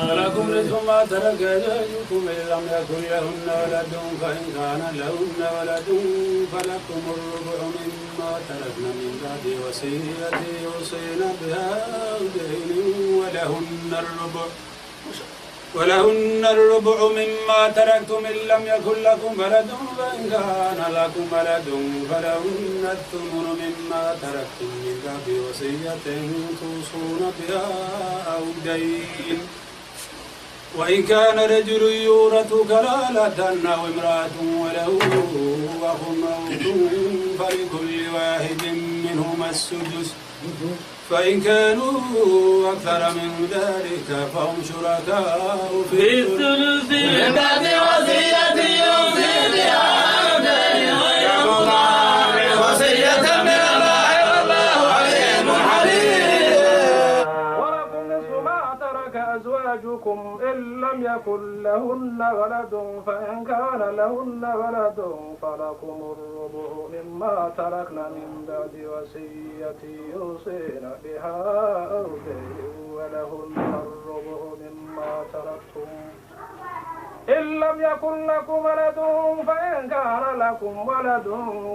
لكم نصف ما ترك أزواجكم إن لم يكن لهن ولد فإن كان لهن ولد فلكم الربع مما تركن من بعد وصية يوصين بها أو دين ولهن الربع مما تركتم إن لم يكن لكم ولد فإن كان لكم ولد فلهن الثمن مما تركتم من بعد وصية توصون بها أو دين وإن كان رجل يورث كلالة أو امرأة وله أخ أو أخت فلكل واحد منهما السدس فإن كانوا أكثر من ذلك فهم شركاء في الثلث من بعد وصية يوصي بها أو دين غير مضار وصية من الله والله عليم حليم. ولكم نصف ما ترك أزواجكم إن لم يكن لهن ولد فإن كان لهن ولد فلكم الربع مما تركن من بعد وصية يوصين بها أو دين ولهن الربع مما تركتم إن لم يكن لكم ولد فإن كان لكم ولد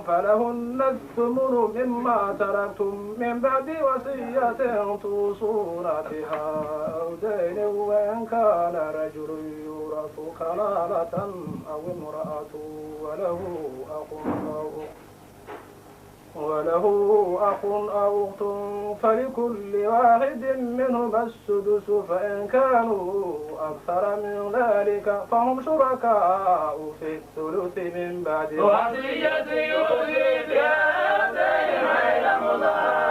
فلهن الثمن مما تركتم من بعد وصية توصون بها أو دين وإن كان رجل يورث كلالة أو امرأة وله أخ أو أخت فلكل واحد منهما السدس فإن كانوا أكثر من ذلك فهم شركاء في الثلث من بعد وصية يوصي بها غير مضار